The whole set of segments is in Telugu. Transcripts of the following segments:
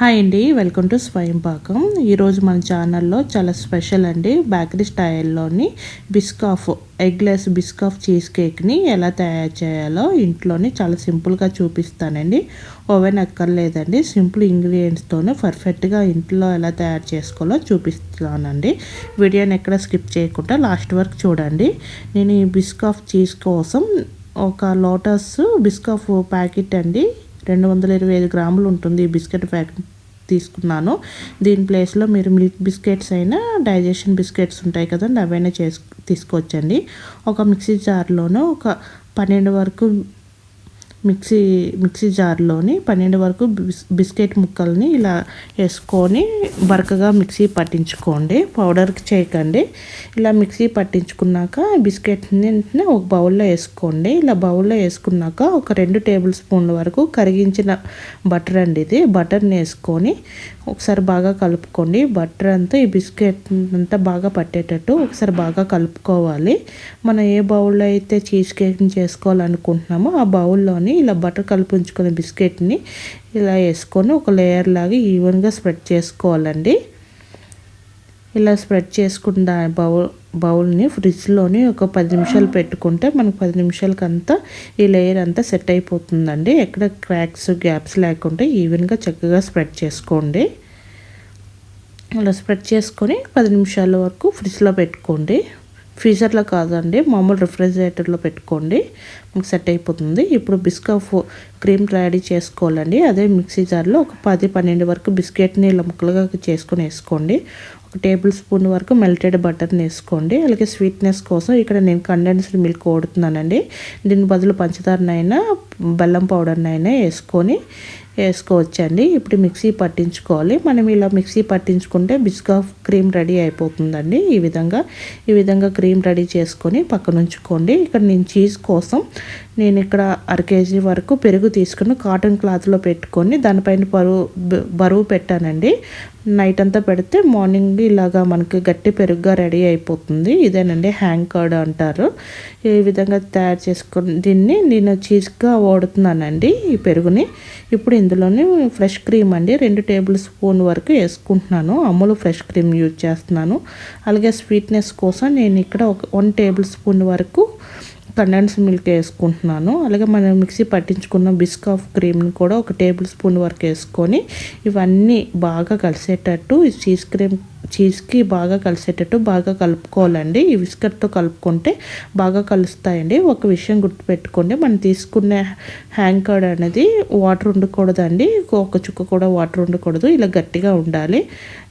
హాయ్ అండి, వెల్కమ్ టు స్వయం పాకం. ఈరోజు మన ఛానల్లో చాలా స్పెషల్ అండి. బేకరీ స్టైల్లోని బిస్కాఫ్ ఎగ్లెస్ బిస్కాఫ్ చీజ్ కేక్ని ఎలా తయారు చేయాలో ఇంట్లోనే చాలా సింపుల్గా చూపిస్తానండి. ఓవెన్ అక్కర్లేదండి, సింపుల్ ఇంగ్రీడియంట్స్తోనే పర్ఫెక్ట్గా ఇంట్లో ఎలా తయారు చేసుకోవాలో చూపిస్తానండి. వీడియోని ఎక్కడ స్కిప్ చేయకుండా లాస్ట్ వరకు చూడండి. నేను ఈ బిస్కాఫ్ చీజ్ కోసం ఒక లోటస్ బిస్కాఫ్ ప్యాకెట్ అండి, 225 గ్రాములు ఉంటుంది. ఈ బిస్కెట్ ప్యాకెట్ తీసుకున్నాను. దీని ప్లేస్లో మీరు మిల్క్ బిస్కెట్స్ అయినా, డైజెషన్ బిస్కెట్స్ ఉంటాయి కదండి, అవైనా తీసుకోవచ్చండి. ఒక మిక్సీ జార్లోనూ ఒక 12 వరకు మిక్సీ జార్లోని 12 వరకు బిస్కెట్ ముక్కల్ని ఇలా వేసుకొని బరకగా మిక్సీ పట్టించుకోండి. పౌడర్కి చేయకండి. ఇలా మిక్సీ పట్టించుకున్నాక బిస్కెట్ని ఒక బౌల్లో వేసుకోండి. ఇలా బౌల్లో వేసుకున్నాక ఒక 2 టేబుల్ స్పూన్ల వరకు కరిగించిన బటర్ అండి, ఇది బటర్ని వేసుకొని ఒకసారి బాగా కలుపుకోండి. బటర్ అంతా ఈ బిస్కెట్ అంతా బాగా పట్టేటట్టు ఒకసారి బాగా కలుపుకోవాలి. మనం ఏ బౌల్లో అయితే చీజ్ కేక్ని చేసుకోవాలనుకుంటున్నామో ఆ బౌల్లోని ఇలా బటర్ కలిపి ఉంచుకునే బిస్కెట్ని ఇలా వేసుకొని ఒక లేయర్ లాగా ఈవెన్గా స్ప్రెడ్ చేసుకోవాలండి. ఇలా స్ప్రెడ్ చేసుకున్న బౌల్ని ఫ్రిడ్జ్లోని ఒక 10 నిమిషాలు పెట్టుకుంటే మనకు 10 నిమిషాలకి అంతా ఈ లేయర్ అంతా సెట్ అయిపోతుందండి. ఎక్కడ క్రాక్స్ గ్యాప్స్ లేకుండా ఈవెన్గా చక్కగా స్ప్రెడ్ చేసుకోండి. అలా స్ప్రెడ్ చేసుకొని 10 నిమిషాల వరకు ఫ్రిడ్జ్లో పెట్టుకోండి. ఫ్రీజర్లో కాదండి, మామూలు రిఫ్రిజిరేటర్లో పెట్టుకోండి, మనకు సెట్ అయిపోతుంది. ఇప్పుడు బిస్కాఫ్ క్రీమ్ రెడీ చేసుకోవాలండి. అదే మిక్సీ జార్లో ఒక 10-12 వరకు బిస్కెట్ని ఇలా ముక్కలుగా చేసుకొని వేసుకోండి. ఒక టేబుల్ స్పూన్ వరకు మెల్టెడ్ బటర్ని వేసుకోండి. అలాగే స్వీట్నెస్ కోసం ఇక్కడ నేను కండెన్స్డ్ మిల్క్ వాడుతున్నానండి. దీని బదులు పంచదారనైనా బెల్లం పౌడర్నైనా వేసుకోవచ్చండి. ఇప్పుడు మిక్సీ పట్టించుకోవాలి. మనం ఇలా మిక్సీ పట్టించుకుంటే బిస్కాఫ్ క్రీమ్ రెడీ అయిపోతుందండి. ఈ విధంగా క్రీమ్ రెడీ చేసుకొని పక్కన ఉంచుకోండి. ఇక్కడ నేను చీజ్ కోసం నేను ఇక్కడ 1/2 కేజీ వరకు పెరుగు తీసుకుని కాటన్ క్లాత్లో పెట్టుకొని దానిపైన బరువు పెట్టానండి. నైట్ అంతా పెడితే మార్నింగ్ ఇలాగా మనకి గట్టి పెరుగుగా రెడీ అయిపోతుంది. ఇదేనండి హ్యాంగ్ కర్డ్ అంటారు. ఈ విధంగా తయారు చేసుకొని దీన్ని నేను చీజ్గా వాడుతున్నానండి ఈ పెరుగుని. ఇప్పుడు ఇందులోనే ఫ్రెష్ క్రీమ్ అండి 2 టేబుల్ స్పూన్ వరకు వేసుకుంటున్నాను. అమూల్ ఫ్రెష్ క్రీమ్ యూజ్ చేస్తున్నాను. అలాగే స్వీట్నెస్ కోసం నేను ఇక్కడ 1 టేబుల్ స్పూన్ వరకు కండెన్స్ మిల్క్ వేసుకుంటున్నాను. అలాగే మనం మిక్సీ పట్టించుకున్న బిస్కాఫ్ క్రీమ్ని కూడా 1 టేబుల్ స్పూన్ వరకు వేసుకొని ఇవన్నీ బాగా కలిసేటట్టు చీజ్కి బాగా కలిసేటట్టు బాగా కలుపుకోవాలండి. ఈ విస్కర్తో కలుపుకుంటే బాగా కలుస్తాయండి. ఒక విషయం గుర్తుపెట్టుకోండి, మనం తీసుకునే హ్యాంగ్ కర్డ్ అనేది వాటర్ ఉండకూడదండి, ఒక చుక్క కూడా వాటర్ ఉండకూడదు. ఇలా గట్టిగా ఉండాలి.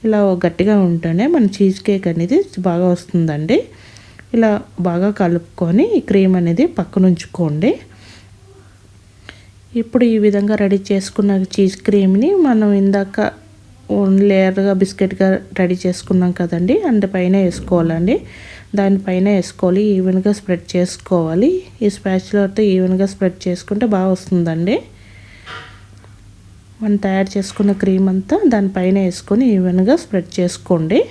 ఇలా గట్టిగా ఉంటేనే మన చీజ్ కేక్ అనేది బాగా వస్తుందండి. ఇలా బాగా కలుపుకొని ఈ క్రీమ్ అనేది పక్కన ఉంచుకోండి. ఇప్పుడు ఈ విధంగా రెడీ చేసుకున్న చీజ్ క్రీమ్ని మనం ఇందాక లేయర్గా బిస్కెట్గా రెడీ చేసుకున్నాం కదండి, అందుపైన వేసుకోవాలండి. దానిపైన వేసుకోవాలి, ఈవెన్గా స్ప్రెడ్ చేసుకోవాలి. ఈ స్పాచులర్తో ఈవెన్గా స్ప్రెడ్ చేసుకుంటే బాగా వస్తుందండి. మనం తయారు చేసుకున్న క్రీమ్ అంతా దానిపైన వేసుకొని ఈవెన్గా స్ప్రెడ్ చేసుకోండి.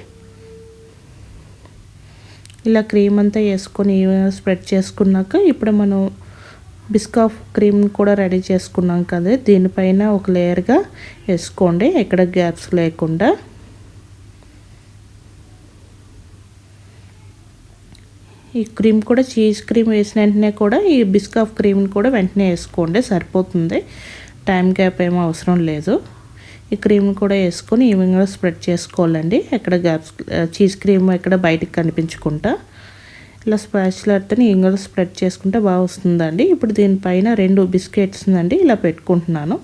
ఇలా క్రీమ్ అంతా వేసుకొని స్ప్రెడ్ చేసుకున్నాక ఇప్పుడు మనం బిస్కాఫ్ క్రీమ్ కూడా రెడీ చేసుకున్నాం కదా, దీనిపైన ఒక లేయర్గా వేసుకోండి ఎక్కడ గ్యాప్స్ లేకుండా. ఈ క్రీమ్ కూడా చీజ్ క్రీమ్ వేసిన వెంటనే కూడా ఈ బిస్కాఫ్ క్రీమ్ని కూడా వెంటనే వేసుకోండి, సరిపోతుంది. టైం గ్యాప్ ఏమో అవసరం లేదు. ఈ క్రీమ్ కూడా వేసుకొని ఈవెన్గా స్ప్రెడ్ చేసుకోవాలండి. ఎక్కడ గ్యాప్స్ చీజ్ క్రీమ్ ఎక్కడ బయటకు కనిపించకుండా ఇలా స్పాచులర్తో ఈవెన్గా స్ప్రెడ్ చేసుకుంటే బాగా వస్తుందండి. ఇప్పుడు దీనిపైన 2 బిస్కెట్స్ అండి ఇలా పెట్టుకుంటున్నాను.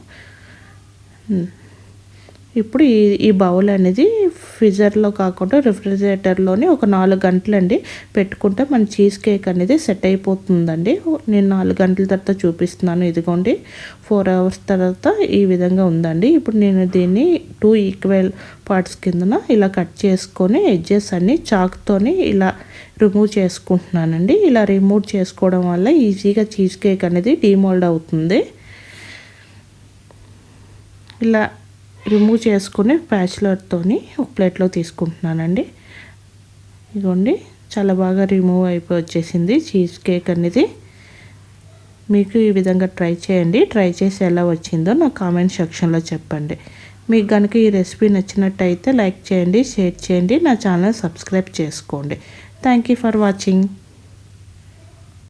ఇప్పుడు ఈ బౌల్ అనేది ఫ్రీజర్లో కాకుండా రిఫ్రిజిరేటర్లోనే ఒక 4 గంటలండి పెట్టుకుంటే మన చీజ్ కేక్ అనేది సెట్ అయిపోతుందండి. నేను 4 గంటల తర్వాత చూపిస్తున్నాను. ఇదిగోండి 4 అవర్స్ తర్వాత ఈ విధంగా ఉందండి. ఇప్పుడు నేను దీన్ని 2 ఈక్వల్ పార్ట్స్ కిందన ఇలా కట్ చేసుకొని ఎడ్జెస్ అన్ని చాక్తోని ఇలా రిమూవ్ చేసుకుంటున్నానండి. ఇలా రిమూవ్ చేసుకోవడం వల్ల ఈజీగా చీజ్ కేక్ అనేది డీమోల్డ్ అవుతుంది. ఇలా రిమూవ్ చేసుకుని ప్యాచులర్తోని ఒక ప్లేట్లో తీసుకుంటున్నానండి. ఇదిగోండి చాలా బాగా రిమూవ్ అయిపోయి వచ్చేసింది చీజ్ కేక్ అనేది. మీకు ఈ విధంగా ట్రై చేయండి. ట్రై చేసి ఎలా వచ్చిందో నా కామెంట్ సెక్షన్లో చెప్పండి. మీకు కనుక ఈ రెసిపీ నచ్చినట్టయితే లైక్ చేయండి, షేర్ చేయండి, నా ఛానల్ సబ్స్క్రైబ్ చేసుకోండి. Thank you for watching.